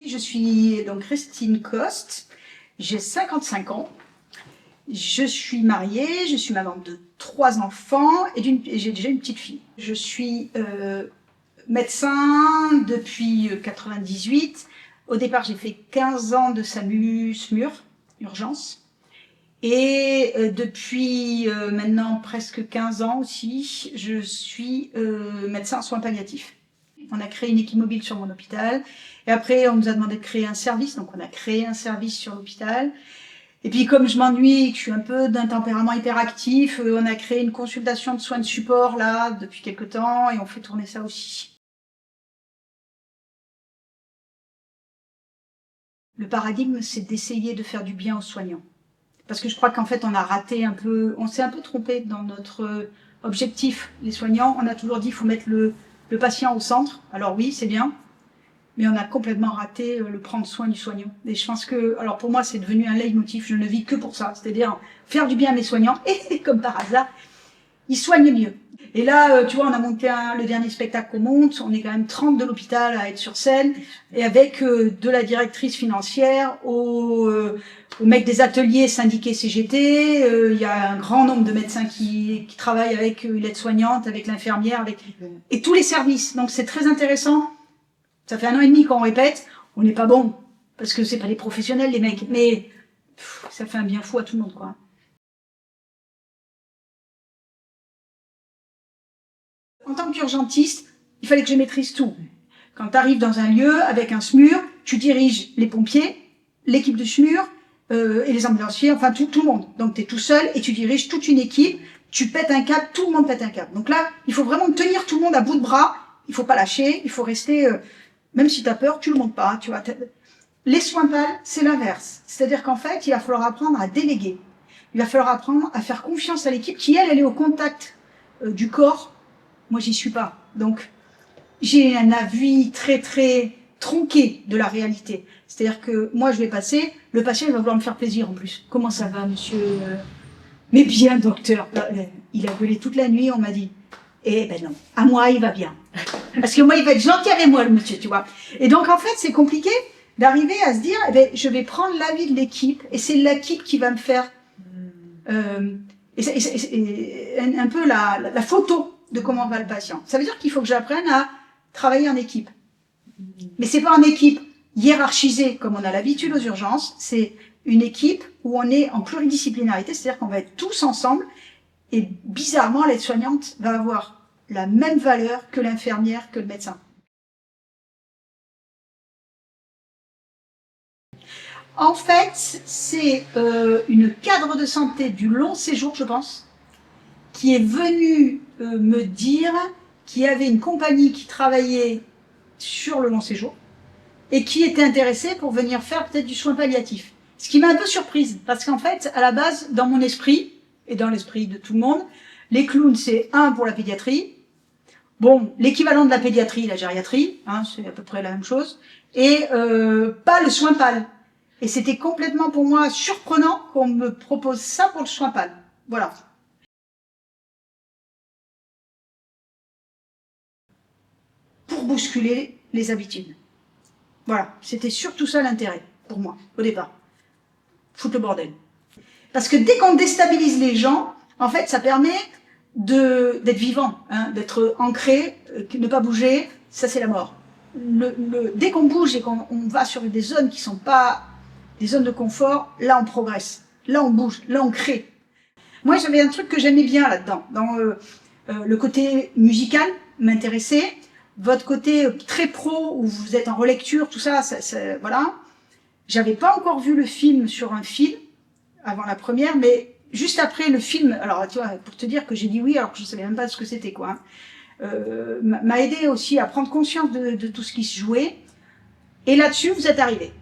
Je suis donc Christine Coste, j'ai 55 ans, je suis mariée, je suis maman de 3 enfants et j'ai déjà une petite fille. Je suis médecin depuis 98. Au départ, j'ai fait 15 ans de SAMU-SMUR, urgence. Et depuis maintenant presque 15 ans aussi, je suis médecin en soins palliatifs. On a créé une équipe mobile sur mon hôpital. Et après, on nous a demandé de créer un service. Donc, on a créé un service sur l'hôpital. Et puis, comme je m'ennuie, que je suis un peu d'un tempérament hyperactif, on a créé une consultation de soins de support, là, depuis quelques temps. Et on fait tourner ça aussi. Le paradigme, c'est d'essayer de faire du bien aux soignants. Parce que je crois qu'en fait, on a raté un peu, on s'est un peu trompé dans notre objectif. Les soignants, on a toujours dit qu'il faut mettre le patient au centre. Alors oui, c'est bien, mais on a complètement raté le prendre soin du soignant. Et je pense que, alors pour moi, c'est devenu un leitmotiv. Je ne vis que pour ça, c'est-à-dire faire du bien à mes soignants. Et comme par hasard, ils soignent mieux. Et là, tu vois, on a monté le dernier spectacle qu'on monte. On est quand même 30 de l'hôpital à être sur scène. Et avec de la directrice financière au mec des ateliers syndiqués CGT. Il y a un grand nombre de médecins qui travaillent avec l'aide-soignante, avec l'infirmière, et tous les services. Donc c'est très intéressant. Ça fait 1 an et demi qu'on répète. On n'est pas bon, parce que c'est pas les professionnels, les mecs. Mais ça fait un bien fou à tout le monde, quoi. En tant qu'urgentiste, il fallait que je maîtrise tout. Quand tu arrives dans un lieu avec un SMUR, tu diriges les pompiers, l'équipe de SMUR et les ambulanciers, enfin tout le monde. Donc tu es tout seul et tu diriges toute une équipe, tu pètes un câble, tout le monde pète un câble. Donc là, il faut vraiment tenir tout le monde à bout de bras, il faut pas lâcher, il faut rester, même si tu as peur, tu le montes pas. Tu vois. Les soins pâles, c'est l'inverse. C'est-à-dire qu'en fait, il va falloir apprendre à déléguer. Il va falloir apprendre à faire confiance à l'équipe qui, elle est au contact du corps. Moi, j'y suis pas. Donc, j'ai un avis très tronqué de la réalité. C'est-à-dire que moi, je vais passer, le patient, il va vouloir me faire plaisir en plus. Comment ça va, monsieur? Mais bien, docteur. Il a gueulé toute la nuit, on m'a dit. Eh ben non, à moi, il va bien. Parce que moi, il va être gentil avec moi, le monsieur, tu vois. Et donc, en fait, c'est compliqué d'arriver à se dire, eh ben, je vais prendre l'avis de l'équipe, et c'est l'équipe qui va me faire un peu la photo de comment va le patient. Ça veut dire qu'il faut que j'apprenne à travailler en équipe. Mais c'est pas en équipe hiérarchisée comme on a l'habitude aux urgences, c'est une équipe où on est en pluridisciplinarité, c'est-à-dire qu'on va être tous ensemble et bizarrement l'aide-soignante va avoir la même valeur que l'infirmière, que le médecin. En fait, c'est une cadre de santé du long séjour, je pense, qui est venue me dire qu'il y avait une compagnie qui travaillait sur le long séjour et qui était intéressée pour venir faire peut-être du soin palliatif. Ce qui m'a un peu surprise, parce qu'en fait, à la base, dans mon esprit, et dans l'esprit de tout le monde, les clowns, c'est pour la pédiatrie. Bon, l'équivalent de la pédiatrie, la gériatrie, hein, c'est à peu près la même chose, et pas le soin pâle. Et c'était complètement pour moi surprenant qu'on me propose ça pour le soin pâle. Voilà. Pour bousculer les habitudes. Voilà, c'était surtout ça l'intérêt, pour moi, au départ. Foutre le bordel. Parce que dès qu'on déstabilise les gens, en fait, ça permet d'être vivant, hein, d'être ancré, ne pas bouger, ça c'est la mort. Dès qu'on bouge et qu'on va sur des zones qui ne sont pas des zones de confort, là on progresse, là on bouge, là on crée. Moi j'avais un truc que j'aimais bien là-dedans, dans le côté musical m'intéressait, votre côté très pro où vous êtes en relecture, tout ça, voilà. J'avais pas encore vu le film sur un film avant la première, mais juste après le film, alors tu vois, pour te dire que j'ai dit oui alors que je savais même pas ce que c'était quoi, m'a aidé aussi à prendre conscience de tout ce qui se jouait. Et là-dessus, vous êtes arrivés.